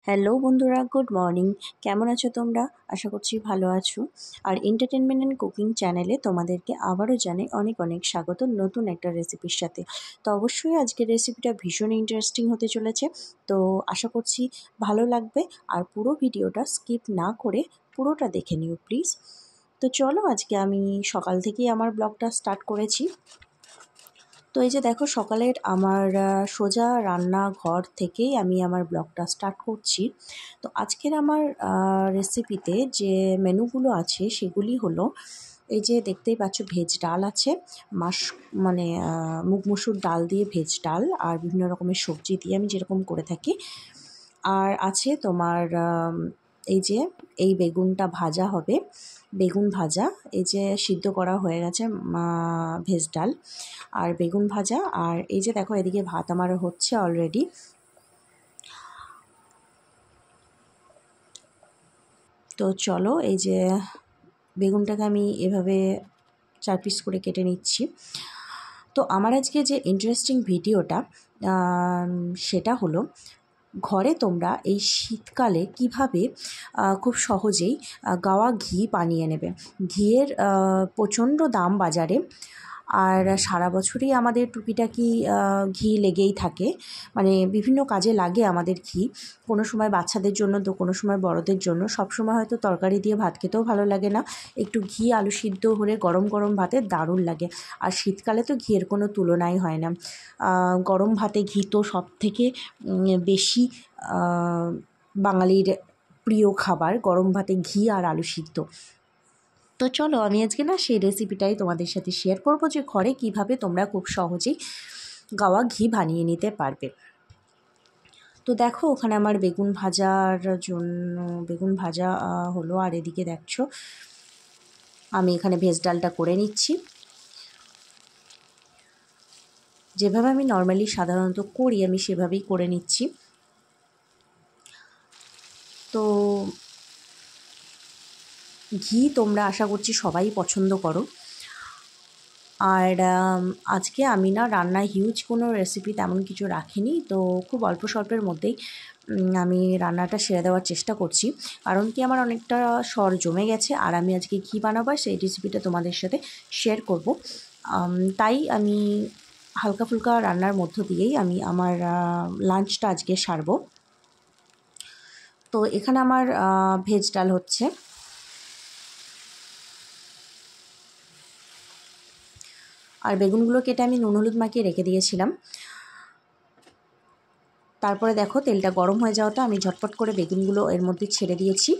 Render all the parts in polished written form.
Hello বন্ধুরা, good morning. কেমন আছো তোমরা? আশা করছি ভালো আছো। আর এন্টারটেনমেন্ট অ্যান্ড কুকিং চ্যানেলে তোমাদেরকে আবারও জানাই অনেক অনেক স্বাগত নতুন একটা রেসিপির সাথে। তো অবশ্যই আজকের রেসিপিটা ভীষণ ইন্টারেস্টিং হতে চলেছে। তো আশা করছি ভালো লাগবে। আর পুরো ভিডিওটা স্কিপ না করে পুরোটা দেখে নিও প্লিজ। তো চলো, আজকে আমি সকাল থেকেই আমার ব্লগটা স্টার্ট করেছি। তো এই যে দেখো, সকালের আমার সোজা রান্নাঘর থেকেই আমি আমার ব্লগটা স্টার্ট করছি। তো আজকের আমার রেসিপিতে যে মেনুগুলো আছে সেগুলি হলো, এই যে দেখতেই পাচ্ছ, ভেজ ডাল আছে, মাস মানে মুগ মসুর ডাল দিয়ে ভেজ ডাল, আর বিভিন্ন রকমের সবজি দিয়ে আমি যেরকম করে থাকি। আর আছে তোমার এই যে এই বেগুনটা ভাজা হবে, বেগুন ভাজা, এই যে সিদ্ধ করা হয়ে গেছে ভেজ ডাল আর বেগুন ভাজা। আর এই যে দেখো, এদিকে ভাত আমার হচ্ছে অলরেডি। তো চলো, এই যে বেগুনটাকে আমি এভাবে 4 পিস করে কেটে নিচ্ছি। তো আমার আজকে যে ইন্টারেস্টিং ভিডিওটা সেটা হলো, ঘরে তোমরা এই শীতকালে কিভাবে খুব সহজেই গাওয়া ঘি বানিয়ে নেবে। ঘিয়ের প্রচণ্ড দাম বাজারে, আর সারা বছরই আমাদের টুকিটাকি ঘি লেগেই থাকে, মানে বিভিন্ন কাজে লাগে আমাদের ঘি। কোনো সময় বাচ্চাদের জন্য, তো কোনো সময় বড়দের জন্য। সব সময় হয়তো তরকারি দিয়ে ভাত খেতেও ভালো লাগে না, একটু ঘি আলু সিদ্ধ হলে গরম গরম ভাতে দারুণ লাগে। আর শীতকালে তো ঘিয়ের কোনো তুলনাই হয় না। গরম ভাতে ঘি তো সব থেকে বেশি বাঙালির প্রিয় খাবার, গরম ভাতে ঘি আর আলু সিদ্ধ। তো চলো, আমি আজকে না সেই রেসিপিটাই তোমাদের সাথে শেয়ার করব, যে ঘরে কিভাবে তোমরা খুব সহজেই গাওয়া ঘি বানিয়ে নিতে পারবে। তো দেখো, ওখানে আমার বেগুন ভাজার জন্য বেগুন ভাজা হলো, আর এদিকে দেখছো আমি এখানে ভেজ ডালটা করে নিচ্ছি। যেভাবে আমি নর্মালি সাধারণত করি, আমি সেভাবেই করে নিচ্ছি। তো ঘি তোমরা আশা করছি সবাই পছন্দ করো। আর আজকে আমি না রান্নায় হিউজ কোনো রেসিপি তেমন কিছু রাখিনি, তো খুব অল্প স্বল্পের মধ্যেই আমি রান্নাটা সেরে দেওয়ার চেষ্টা করছি। কারণ কি, আমার অনেকটা সর জমে গেছে, আর আমি আজকে কী বানাবো সেই রেসিপিটা তোমাদের সাথে শেয়ার করব। তাই আমি হালকা ফুলকা রান্নার মধ্য দিয়েই আমি আমার লাঞ্চটা আজকে সারবো। তো এখানে আমার ভেজ ডাল হচ্ছে, আর বেগুনগুলো কেটে আমি নুন হলুদ মাখিয়ে রেখে দিয়েছিলাম। তারপরে দেখো, তেলটা গরম হয়ে যাওয়াটা আমি ঝটপট করে বেগুনগুলো এর মধ্যে ছেড়ে দিয়েছি।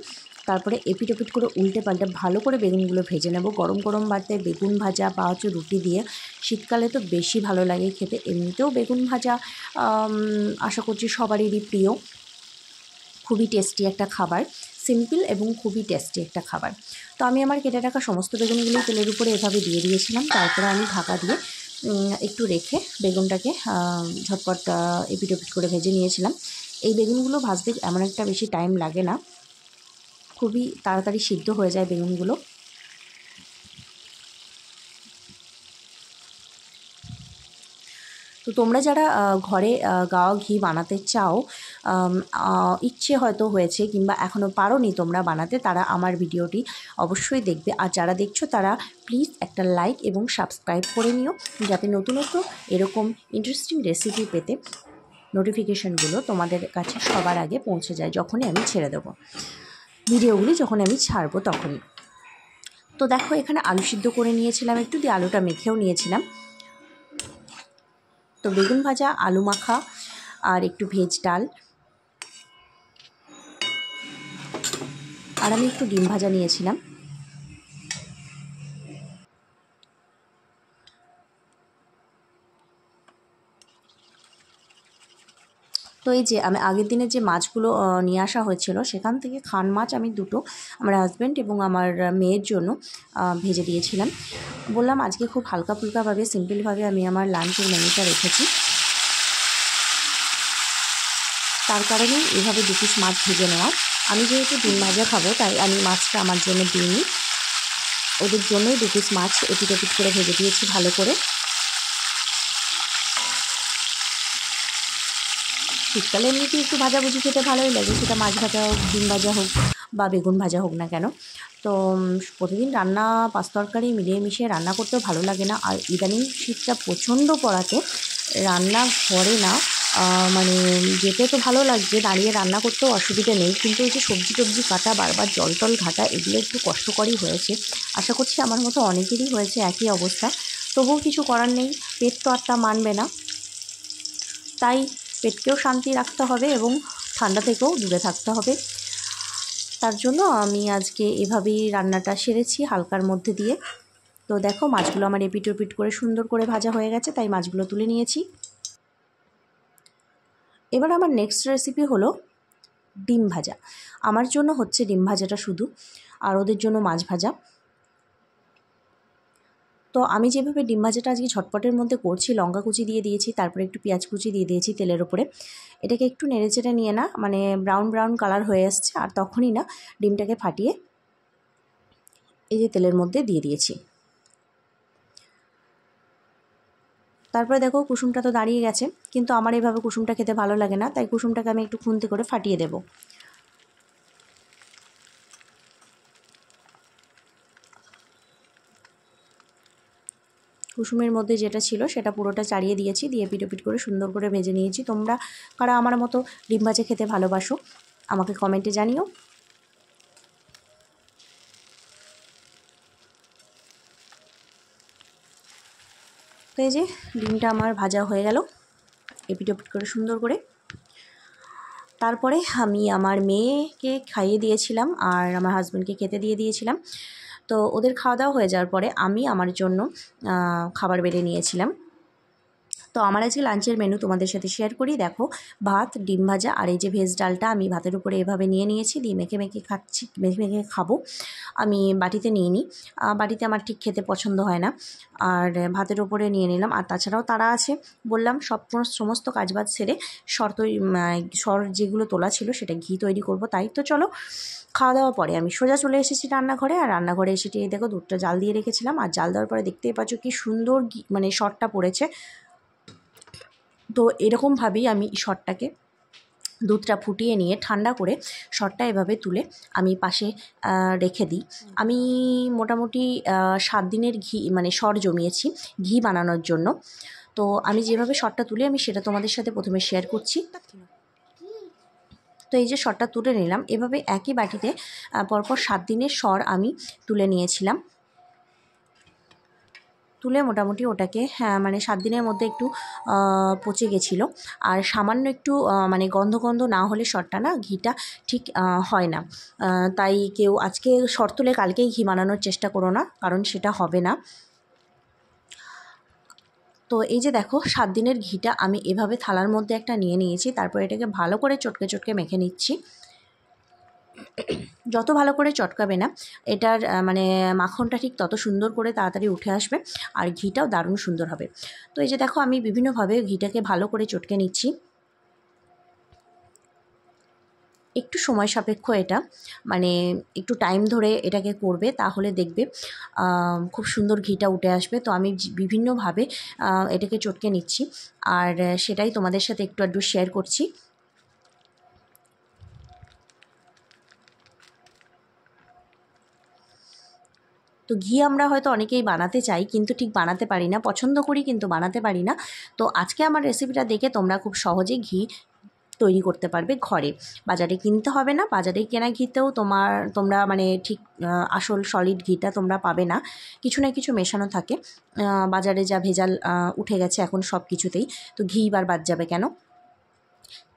তারপরে এপিট ওপিট করে উল্টে পাল্টে ভালো করে বেগুনগুলো ভেজে নেব। গরম গরম ভাতে বেগুন ভাজা বা হচ্ছে রুটি দিয়ে শীতকালে তো বেশি ভালো লাগে খেতে। এমনিতেও বেগুন ভাজা আশা করছি সবারই প্রিয়। খুবই টেস্টি একটা খাবার, সিম্পল এবং খুবই টেস্টি একটা খাবার। তো আমি আমার কেটে রাখা সমস্ত বেগুনগুলো তেলের উপরে এভাবে দিয়ে দিয়েছিলাম। তারপরে আমি ঢাকা দিয়ে একটু রেখে বেগুনটাকে ঝটপট এপিট ওপিট করে ভেজে নিয়েছিলাম। এই বেগুনগুলো ভাজতে এমন একটা বেশি টাইম লাগে না, খুবই তাড়াতাড়ি সিদ্ধ হয়ে যায় বেগুনগুলো। তো তোমরা যারা ঘরে গাওয়া ঘি বানাতে চাও, ইচ্ছে হয়তো হয়েছে কিংবা এখনও পারোনি তোমরা বানাতে, তারা আমার ভিডিওটি অবশ্যই দেখবে। আর যারা দেখছো তারা প্লিজ একটা লাইক এবং সাবস্ক্রাইব করে নিও, যাতে নতুন নতুন এরকম ইন্টারেস্টিং রেসিপি পেতে নোটিফিকেশানগুলো তোমাদের কাছে সবার আগে পৌঁছে যায় যখনই আমি ছেড়ে দেবো ভিডিওগুলি, যখন আমি ছাড়বো তখনই। তো দেখো, এখানে আলু সিদ্ধ করে নিয়েছিলাম একটু, দিয়ে আলুটা মেখেও নিয়েছিলাম। তো বেগুন ভাজা, আলু মাখা আর একটু ভেজ ডাল, আর আমি একটু ডিম ভাজা নিয়েছিলাম। তো এই যে আমি আগের দিনে যে মাছগুলো নিয়ে আসা হয়েছিল, সেখান থেকে খান মাছ আমি দুটো আমার হাজব্যান্ড এবং আমার মেয়ের জন্য ভেজে দিয়েছিলাম। বললাম আজকে খুব হালকা ফুলকাভাবে সিম্পলভাবে আমি আমার লাঞ্চের মেনুটা রেখেছি, তার কারণেই এভাবে 2 পিস মাছ ভেজে নেওয়া। আমি যেহেতু ডিম ভাজা খাবো, তাই আমি মাছটা আমার জন্য দিইনি, ওদের জন্যই 2 পিস মাছ এপিট ওপিট করে ভেজে দিয়েছি ভালো করে। শীতকালে এমনিতেই একটু ভাজাভুজি খেতে ভালোই লাগে, সেটা মাছ ভাজা হোক, ডিম ভাজা হোক বা বেগুন ভাজা হোক না কেন। তো প্রতিদিন রান্না পাঁচ তরকারি মিলিয়ে মিশিয়ে রান্না করতেও ভালো লাগে না। আর ইদানিং শীতটা প্রচণ্ড পড়াতে রান্নাঘরে না মানে যেতে তো ভালো লাগছে, দাঁড়িয়ে রান্না করতেও অসুবিধা নেই, কিন্তু এই যে সবজি টবজি কাটা, বারবার জল টল ঘাটা, এগুলো একটু কষ্টকরই হয়েছে। আশা করছি আমার মতো অনেকেরই হয়েছে একই অবস্থা। তবুও কিছু করার নেই, পেট তো আর তা মানবে না। তাই পেটকেও শান্তি রাখতে হবে এবং ঠান্ডা থেকেও দূরে থাকতে হবে। তার জন্য আমি আজকে এভাবেই রান্নাটা সেরেছি হালকার মধ্যে দিয়ে। তো দেখো মাছগুলো আমার এপিট ওপিট করে সুন্দর করে ভাজা হয়ে গেছে, তাই মাছগুলো তুলে নিয়েছি। এবার আমার নেক্সট রেসিপি হলো ডিম ভাজা। আমার জন্য হচ্ছে ডিম ভাজাটা শুধু, আর ওদের জন্য মাছ ভাজা। তো আমি যেভাবে ডিম ভাজাটা আজকে ঝটপটের মধ্যে করছি, লঙ্কা কুচি দিয়ে দিয়েছি, তারপরে একটু পেঁয়াজ কুচি দিয়ে দিয়েছি তেলের ওপরে। এটাকে একটু নেড়েচেড়ে নিয়ে না মানে ব্রাউন ব্রাউন কালার হয়ে আসছে, আর তখনই না ডিমটাকে ফাটিয়ে এই যে তেলের মধ্যে দিয়ে দিয়েছি। তারপরে দেখো কুসুমটা তো দাঁড়িয়ে গেছে, কিন্তু আমার এইভাবে কুসুমটা খেতে ভালো লাগে না, তাই কুসুমটাকে আমি একটু খুন্তি করে ফাটিয়ে দেব। কুসুমের মধ্যে যেটা ছিল সেটা পুরোটা চাড়িয়ে দিয়েছি, দিয়ে পিটোপিট করে সুন্দর করে ভেজে নিয়েছি। তোমরা কারা আমার মতো ডিম ভাজা খেতে ভালোবাসো আমাকে কমেন্টে জানিও। তো এই যে ডিমটা আমার ভাজা হয়ে গেল এপিট ওপিট করে সুন্দর করে। তারপরে আমি আমার মেয়েকে খাইয়ে দিয়েছিলাম আর আমার হাজব্যান্ডকে খেতে দিয়ে দিয়েছিলাম। তো ওদের খাওয়া দাওয়া হয়ে যাওয়ার পরে আমি আমার জন্য খাবার বেড়ে নিয়েছিলাম। তো আমার আজকে লাঞ্চের মেনু তোমাদের সাথে শেয়ার করি। দেখো ভাত, ডিম ভাজা আর এই যে ভেজ ডালটা আমি ভাতের উপরে এভাবে নিয়ে নিয়েছি, দিয়ে মেখে মেখে খাচ্ছি, মেখে মেখে খাবো। আমি বাটিতে নিয়ে নিই, বাটিতে আমার ঠিক খেতে পছন্দ হয় না, আর ভাতের ওপরে নিয়ে নিলাম। আর তাছাড়াও তারা আছে, বললাম সমস্ত কাজবাজ সেরে সর যেগুলো তোলা ছিল সেটা ঘি তৈরি করব। তাই তো চলো খাওয়া দাওয়ার পরে আমি সোজা চলে এসেছি রান্নাঘরে। আর রান্নাঘরে এসে দেখো দুধটা জাল দিয়ে রেখেছিলাম, আর জাল দেওয়ার পরে দেখতেই পাচ্ছ কি সুন্দর মানে সরটা পড়েছে। তো এরকমভাবেই আমি সরটাকে দুধটা ফুটিয়ে নিয়ে ঠান্ডা করে সরটা এভাবে তুলে আমি পাশে রেখে দিই। আমি মোটামুটি 7 দিনের ঘি মানে সর জমিয়েছি ঘি বানানোর জন্য। তো আমি যেভাবে সরটা তুলে আমি সেটা তোমাদের সাথে প্রথমে শেয়ার করছি। তো এই যে সরটা তুলে নিলাম, এভাবে একই বাটিতে পরপর 7 দিনের সর আমি তুলে নিয়েছিলাম। তুলে মোটামুটি ওটাকে মানে 7 দিনের মধ্যে একটু পচে গেছিলো। আর সামান্য একটু মানে গন্ধ গন্ধ না হলে সরটা না ঘিটা ঠিক হয় না। তাই কেউ আজকে সর তুলে কালকেই ঘি বানানোর চেষ্টা করো না, কারণ সেটা হবে না। তো এই যে দেখো 7 দিনের ঘিটা আমি এভাবে থালার মধ্যে একটা নিয়ে নিয়েছি, তারপর এটাকে ভালো করে চটকে চটকে মেখে নিচ্ছি। যত ভালো করে চটকাবে না এটার মানে মাখনটা ঠিক তত সুন্দর করে তাড়াতাড়ি উঠে আসবে, আর ঘিটাও দারুণ সুন্দর হবে। তো এই যে দেখো আমি বিভিন্নভাবে ঘিটাকে ভালো করে চটকে নিচ্ছি। একটু সময় সাপেক্ষ এটা, মানে একটু টাইম ধরে এটাকে করবে, তাহলে দেখবে খুব সুন্দর ঘিটা উঠে আসবে। তো আমি বিভিন্নভাবে এটাকে চটকে নিচ্ছি, আর সেটাই তোমাদের সাথে একটু আধটু শেয়ার করছি। তো ঘি আমরা হয়তো অনেকেই বানাতে চাই, কিন্তু ঠিক বানাতে পারি না, পছন্দ করি কিন্তু বানাতে পারি না। তো আজকে আমার রেসিপিটা দেখে তোমরা খুব সহজেই ঘি তৈরি করতে পারবে ঘরে, বাজারে কিনতে হবে না। বাজারে কেনা ঘিতেও তোমরা মানে ঠিক আসল সলিড ঘিটা তোমরা পাবে না, কিছু না কিছু মেশানো থাকে। বাজারে যা ভেজাল উঠে গেছে এখন সব কিছুতেই, তো ঘি বার বাদ যাবে কেন।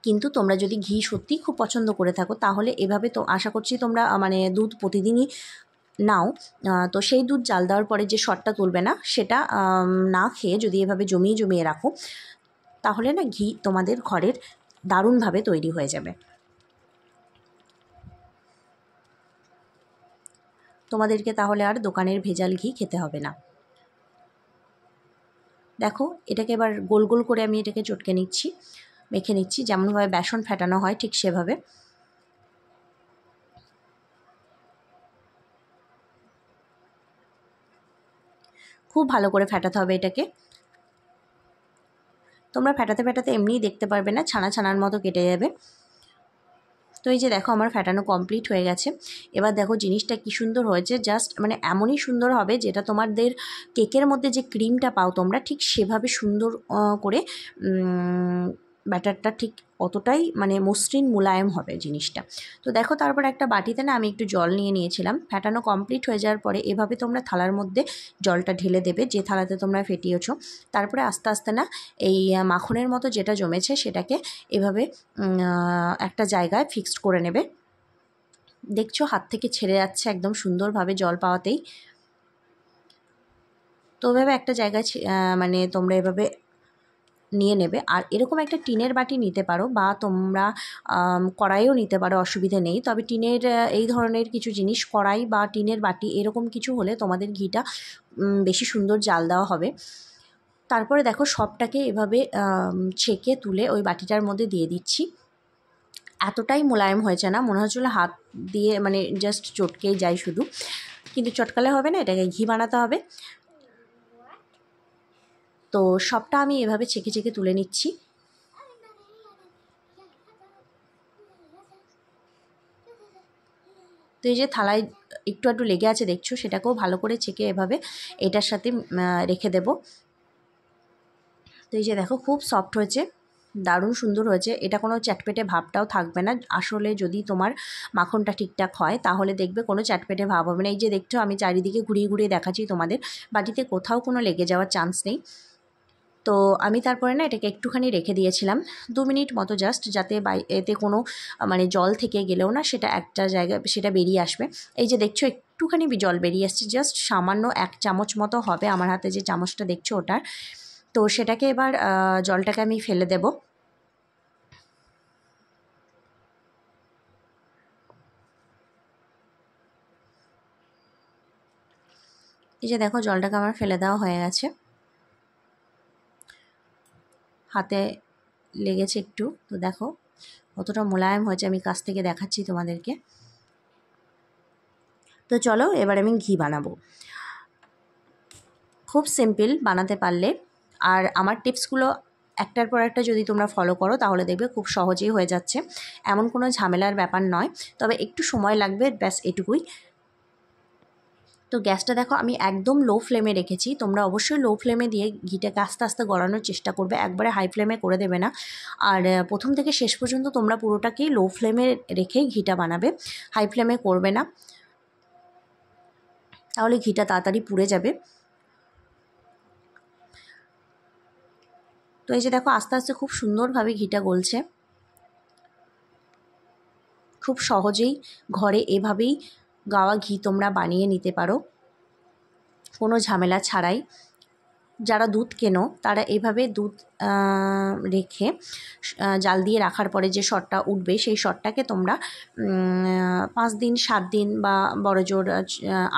কিন্তু তোমরা যদি ঘি সত্যিই খুব পছন্দ করে থাকো তাহলে এভাবে তো আশা করছি তোমরা মানে দুধ প্রতিদিনই নাও। তো সেই দুধ জাল দেওয়ার পরে যে সরটা তুলবে না সেটা না খেয়ে যদি এভাবে জমিয়ে জমিয়ে রাখো, তাহলে না ঘি তোমাদের ঘরের দারুণভাবে তৈরি হয়ে যাবে। তোমাদেরকে তাহলে আর দোকানের ভেজাল ঘি খেতে হবে না। দেখো এটাকে এবার গোল গোল করে আমি এটাকে চটকে নিচ্ছি, মেখে নিচ্ছি, যেমনভাবে বেসন ফেটানো হয় ঠিক সেভাবে। খুব ভালো করে ফেটাতে হবে এটাকে। তোমরা ফেটাতে ফেটাতে এমনিই দেখতে পারবে না, ছানা ছানার মতো কেটে যাবে। তো এই যে দেখো আমার ফেটানো কমপ্লিট হয়ে গেছে। এবার দেখো জিনিসটা কি সুন্দর হয়েছে, জাস্ট মানে এমনই সুন্দর হবে যেটা তোমাদের কেকের মধ্যে যে ক্রিমটা পাও তোমরা ঠিক সেভাবে সুন্দর করে ব্যাটারটা ঠিক অতটাই মানে মসৃণ মোলায়েম হবে জিনিসটা। তো দেখো তারপর একটা বাটিতে না আমি একটু জল নিয়ে নিয়েছিলাম। ফেটানো কমপ্লিট হয়ে যাওয়ার পরে এভাবে তোমরা থালার মধ্যে জলটা ঢেলে দেবে যে থালাতে তোমরা ফেটিয়েছো। তারপরে আস্তে আস্তে না এই মাখনের মতো যেটা জমেছে সেটাকে এভাবে একটা জায়গায় ফিক্সড করে নেবে। দেখছো হাত থেকে ছেড়ে যাচ্ছে একদম সুন্দরভাবে জল পাওয়াতেই। তো এভাবে একটা জায়গায় মানে তোমরা এভাবে নিয়ে নেবে। আর এরকম একটা টিনের বাটি নিতে পারো বা তোমরা কড়াইও নিতে পারো, অসুবিধে নেই। তবে টিনের এই ধরনের কিছু জিনিস, কড়াই বা টিনের বাটি এরকম কিছু হলে তোমাদের ঘিটা বেশি সুন্দর জাল দেওয়া হবে। তারপরে দেখো সবটাকে এভাবে ছেঁকে তুলে ওই বাটিটার মধ্যে দিয়ে দিচ্ছি। এতটাই মোলায়েম হয়েছে না, মনে হচ্ছিলো হাত দিয়ে মানে জাস্ট চটকেই যায় শুধু, কিন্তু চটকালে হবে না, এটাকে ঘি বানাতে হবে। তো সবটা আমি এভাবে ছেঁকে ছেঁকে তুলে নিচ্ছি। তো এই যে থালায় একটু একটু লেগে আছে দেখছো, সেটাকেও ভালো করে ছেঁকে এভাবে এটার সাথে রেখে দেব। তো এই যে দেখো খুব সফট হয়েছে, দারুণ সুন্দর হয়েছে। এটা কোনো চ্যাটপেটে ভাবটাও থাকবে না। আসলে যদি তোমার মাখনটা ঠিকঠাক হয় তাহলে দেখবে কোনো চ্যাটপেটে ভাব হবে না। এই যে দেখছো আমি চারিদিকে ঘুরিয়ে ঘুরিয়ে দেখাচ্ছি তোমাদের, বাটিতে কোথাও কোনো লেগে যাওয়ার চান্স নেই। তো আমি তারপরে না এটাকে একটুখানি রেখে দিয়েছিলাম 2 মিনিট মতো, জাস্ট যাতে এতে কোনো মানে জল থেকে গেলেও না সেটা একটা জায়গায় সেটা বেরিয়ে আসবে। এই যে দেখছো একটুখানি জল বেরিয়ে আসছে, জাস্ট সামান্য 1 চামচ মতো হবে আমার হাতে যে চামচটা দেখছো ওটার। তো সেটাকে এবার জলটাকে আমি ফেলে দেব। এই যে দেখো জলটাকে আমার ফেলে দেওয়া হয়ে গেছে, হাতে লেগেছে একটু। তো দেখো কতটা মোলায়েম হয়েছে, আমি কাছ থেকে দেখাচ্ছি তোমাদেরকে। তো চলো এবার আমি ঘি বানাবো। খুব সিম্পল বানাতে পারলে, আর আমার টিপসগুলো একটার পর একটা যদি তোমরা ফলো করো তাহলে দেখবে খুব সহজেই হয়ে যাচ্ছে, এমন কোনো ঝামেলার ব্যাপার নয়। তবে একটু সময় লাগবে, ব্যাস এটুকুই। তো গ্যাসটা দেখো আমি একদম লো ফ্লেমে রেখেছি। তোমরা অবশ্যই লো ফ্লেমে দিয়ে ঘিটাকে আস্তে আস্তে গড়ানোর চেষ্টা করবে, একবারে হাই ফ্লেমে করে দেবে না। আর প্রথম থেকে শেষ পর্যন্ত তোমরা পুরোটাকেই লো ফ্লেমে রেখেই ঘিটা বানাবে, হাই ফ্লেমে করবে না, তাহলে ঘিটা তাড়াতাড়ি পুড়ে যাবে। তো এই যে দেখো আস্তে আস্তে খুব সুন্দরভাবে ঘিটা গলছে। খুব সহজেই ঘরে এভাবেই গাওয়া ঘি তোমরা বানিয়ে নিতে পারো কোনো ঝামেলা ছাড়াই। যারা দুধ কেনো তারা এভাবে দুধ রেখে জাল দিয়ে রাখার পরে যে শটটা উঠবে সেই শটটাকে তোমরা 5 দিন 7 দিন বা বড় জোর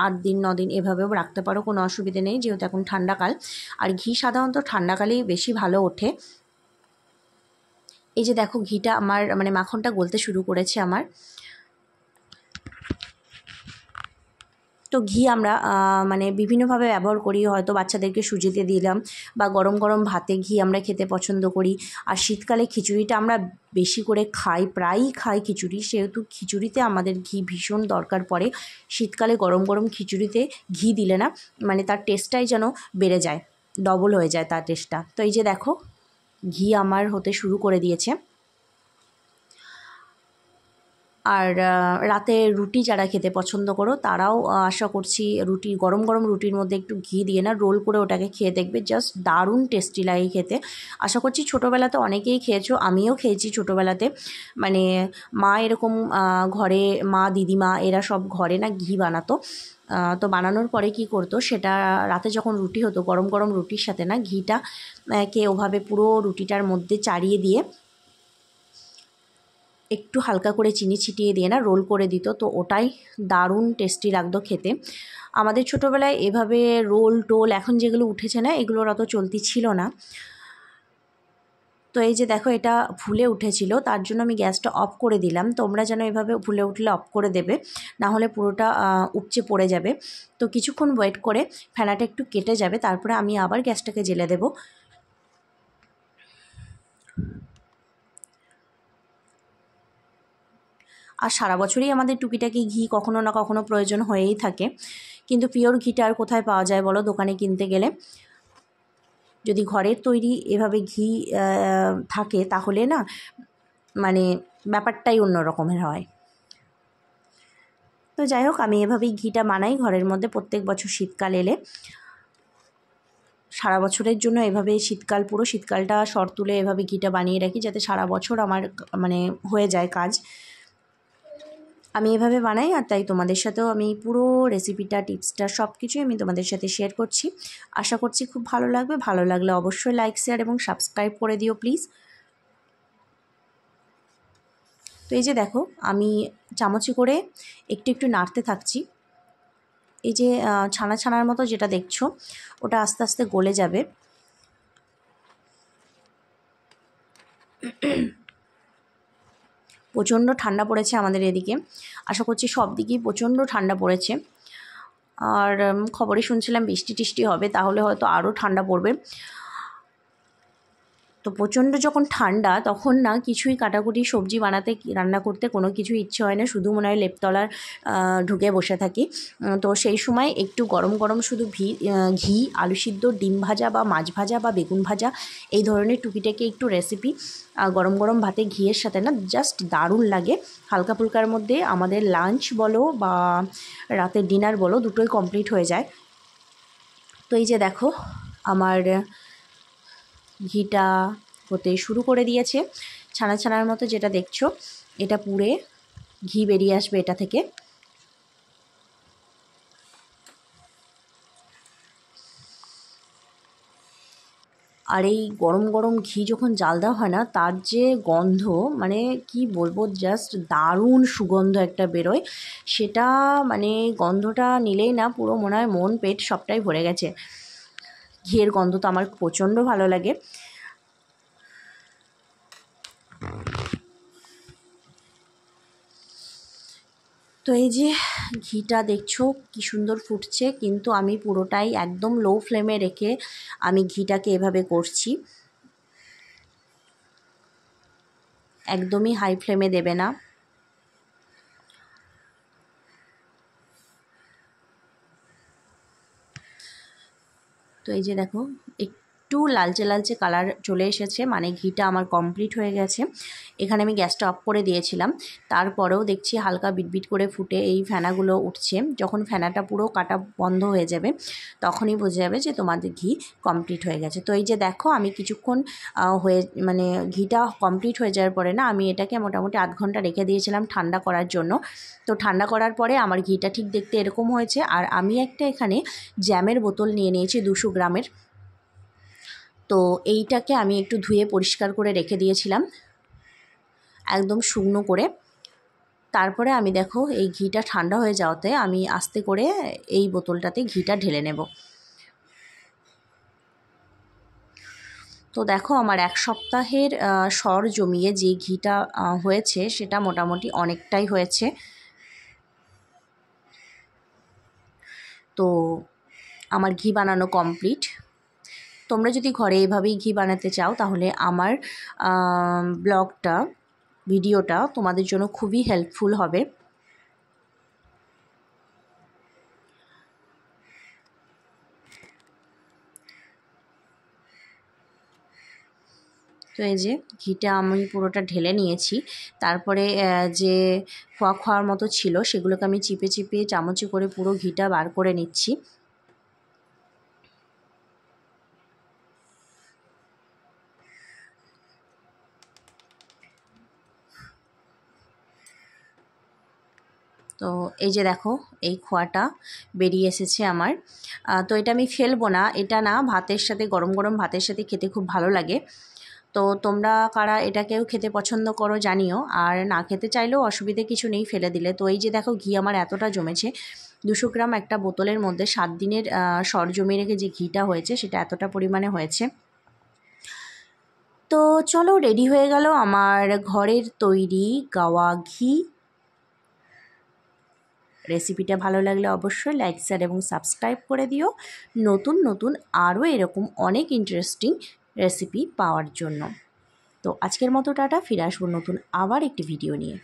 8 দিন 9 দিন এভাবেও রাখতে পারো, কোনো অসুবিধে নেই, যেহেতু এখন ঠান্ডাকাল। আর ঘি সাধারণত ঠান্ডাকালেই বেশি ভালো ওঠে। এই যে দেখো ঘিটা আমার মানে মাখনটা গলতে শুরু করেছে আমার। তো ঘি আমরা মানে বিভিন্নভাবে ব্যবহার করি, হয়তো বাচ্চাদেরকে সুজিতে দিলাম বা গরম গরম ভাতে ঘি আমরা খেতে পছন্দ করি। আর শীতকালে খিচুড়িটা আমরা বেশি করে খাই, প্রায়ই খাই খিচুড়ি, সেহেতু খিচুড়িতে আমাদের ঘি ভীষণ দরকার পড়ে। শীতকালে গরম গরম খিচুড়িতে ঘি দিলে না মানে তার টেস্টটাই যেন বেড়ে যায়, ডবল হয়ে যায় তার টেস্টটা। তো এই যে দেখো ঘি আমার হতে শুরু করে দিয়েছে। আর রাতে রুটি যারা খেতে পছন্দ করো তারাও আশা করছি রুটি গরম গরম রুটির মধ্যে একটু ঘি দিয়ে না রোল করে ওটাকে খেয়ে দেখবে, জাস্ট দারুণ টেস্টি লাগে খেতে। আশা করছি ছোটোবেলাতে অনেকেই খেয়েছো, আমিও খেয়েছি ছোটোবেলাতে। মানে মা এরকম ঘরে মা দিদিমা এরা সব ঘরে না ঘি বানাতো। তো বানানোর পরে কি করতো, সেটা রাতে যখন রুটি হতো গরম গরম রুটির সাথে না ঘিটা কে ওভাবে পুরো রুটিটার মধ্যে চাড়িয়ে দিয়ে একটু হালকা করে চিনি ছিটিয়ে দিয়ে না রোল করে দিত। তো ওটাই দারুণ টেস্টি লাগতো খেতে। আমাদের ছোটোবেলায় এভাবে রোল টোল এখন যেগুলো উঠেছে না এগুলোর অত চলতি ছিল না। তো এই যে দেখো এটা ফুলে উঠেছিল, তার জন্য আমি গ্যাসটা অফ করে দিলাম। তোমরা যেন এভাবে ফুলে উঠলে অফ করে দেবে, না হলে পুরোটা উপচে পড়ে যাবে। তো কিছুক্ষণ ওয়েট করে ফেনাটা একটু কেটে যাবে, তারপরে আমি আবার গ্যাসটাকে জ্বেলে দেবো। আর সারা বছরই আমাদের টুকিটাকি ঘি কখনো না কখনো প্রয়োজন হয়েই থাকে, কিন্তু পিওর ঘিটা আর কোথায় পাওয়া যায় বলো দোকানে কিনতে গেলে। যদি ঘরের তৈরি এভাবে ঘি থাকে তাহলে না মানে ব্যাপারটাই অন্য রকমের হয়। তো যাই হোক, আমি এভাবেই ঘিটা বানাই ঘরের মধ্যে প্রত্যেক বছর শীতকাল এলে। সারা বছরের জন্য এভাবে শীতকাল, পুরো শীতকালটা শর্ত তুলে এভাবে ঘিটা বানিয়ে রাখি, যাতে সারা বছর আমার মানে হয়ে যায় কাজ। আমি এভাবে বানাই, আর তাই তোমাদের সাথেও আমি পুরো রেসিপিটা, টিপসটা সব কিছুই আমি তোমাদের সাথে শেয়ার করছি। আশা করছি খুব ভালো লাগবে। ভালো লাগলে অবশ্যই লাইক, শেয়ার এবং সাবস্ক্রাইব করে দিও প্লিজ। তো এই যে দেখো, আমি চামচে করে একটু একটু নাড়তে থাকছি। এই যে ছানা ছানার মতো যেটা দেখছো, ওটা আস্তে আস্তে গলে যাবে। প্রচণ্ড ঠান্ডা পড়েছে আমাদের এদিকে, আশা করছি সব দিকেই প্রচণ্ড ঠান্ডা পড়েছে। আর খবরে শুনছিলাম বৃষ্টি টিষ্টি হবে, তাহলে হয়তো আরও ঠান্ডা পড়বে। তো প্রচণ্ড যখন ঠান্ডা, তখন না কিছুই কাটাকুটি সবজি বানাতে, রান্না করতে কোনো কিছু ইচ্ছে হয় না, শুধু মনে হয় লেপতলার ঢুকে বসে থাকি। তো সেই সময় একটু গরম গরম শুধু ঘি, আলু সিদ্ধ, ডিম ভাজা বা মাছ ভাজা বা বেগুন ভাজা, এই ধরনের টুকিটাকে একটু রেসিপি গরম গরম ভাতে ঘিয়ের সাথে না জাস্ট দারুণ লাগে। হালকা ফুলকার মধ্যে আমাদের লাঞ্চ বলো বা রাতের ডিনার বলো, দুটোই কমপ্লিট হয়ে যায়। তো এই যে দেখো, আমার ঘিটা হতে শুরু করে দিয়েছে। ছানা ছানার মতো যেটা দেখছো, এটা পুড়ে ঘি বেরিয়ে আসবে এটা থেকে। আর এই গরম গরম ঘি যখন জাল দেওয়া হয় না, তার যে গন্ধ, মানে কি বলবো, জাস্ট দারুণ সুগন্ধ একটা বেরোয়। সেটা মানে গন্ধটা নিলেই না পুরো মনে হয় মন পেট সবটাই ভরে গেছে। ঘিয়ের গন্ধ তো আমার প্রচণ্ড ভালো লাগে। তো এই যে ঘিটা দেখছো কি সুন্দর ফুটছে, কিন্তু আমি পুরোটাই একদম লো ফ্লেমে রেখে আমি ঘিটাকে এভাবে করছি। একদমই হাই ফ্লেমে দেবে না। তো এই যে দেখো, একটু লালচে লালচে কালার চলে এসেছে, মানে ঘিটা আমার কমপ্লিট হয়ে গেছে। এখানে আমি গ্যাসটা অফ করে দিয়েছিলাম, তারপরেও দেখছি হালকা বিটবিট করে ফুটে এই ফেনাগুলো উঠছে। যখন ফেনাটা পুরো কাটা বন্ধ হয়ে যাবে, তখনই বোঝা যাবে যে তোমাদের ঘি কমপ্লিট হয়ে গেছে। তো এই যে দেখো, আমি কিছুক্ষণ মানে ঘিটা কমপ্লিট হয়ে যাওয়ার পরে না, আমি এটাকে মোটামুটি আধ ঘন্টা রেখে দিয়েছিলাম ঠান্ডা করার জন্য। তো ঠান্ডা করার পরে আমার ঘিটা ঠিক দেখতে এরকম হয়েছে। আর আমি একটা এখানে জ্যামের বোতল নিয়ে নিয়েছি 200 গ্রামের। তো এইটাকে আমি একটু ধুয়ে পরিষ্কার করে রেখে দিয়েছিলাম একদম শুকনো করে। তারপরে আমি দেখো, এই ঘিটা ঠান্ডা হয়ে যাওয়াতে আমি আস্তে করে এই বোতলটাতে ঘিটা ঢেলে নেব। তো দেখো, আমার এক সপ্তাহের সর জমিয়ে যে ঘিটা হয়েছে, সেটা মোটামুটি অনেকটাই হয়েছে। তো আমার ঘি বানানো কমপ্লিট। তোমরা যদি ঘরে এভাবেই ঘি বানাতে চাও, তাহলে আমার ব্লগটা, ভিডিওটা তোমাদের জন্য খুবই হেল্পফুল হবে। তো এই যে ঘিটা আমি পুরোটা ঢেলে নিয়েছি। তারপরে যে খোয়া খোয়ার মতো ছিল, সেগুলোকে আমি চিপে চিপে চামচে করে পুরো ঘিটা বার করে নিচ্ছি। তো এই যে দেখো, এই খোয়াটা বেরিয়ে এসেছে আমার। তো এটা আমি ফেলবো না, এটা না ভাতের সাথে, গরম গরম ভাতের সাথে খেতে খুব ভালো লাগে। তো তোমরা কারা এটাকেও খেতে পছন্দ করো জানিও, আর না খেতে চাইলেও অসুবিধে কিছু নেই ফেলে দিলে। তো এই যে দেখো, ঘি আমার এতটা জমেছে, 200 গ্রাম একটা বোতলের মধ্যে 7 দিনের সর জমিয়ে রেখে যে ঘিটা হয়েছে, সেটা এতটা পরিমাণে হয়েছে। তো চলো, রেডি হয়ে গেল আমার ঘরের তৈরি গাওয়া ঘি। রেসিপিটা ভালো লাগলে অবশ্যই লাইক, শেয়ার এবং সাবস্ক্রাইব করে দিও, নতুন নতুন আরও এরকম অনেক ইন্টারেস্টিং রেসিপি পাওয়ার জন্য। তো আজকের মতো টাটা, ফিরে আসবো নতুন আবার একটি ভিডিও নিয়ে।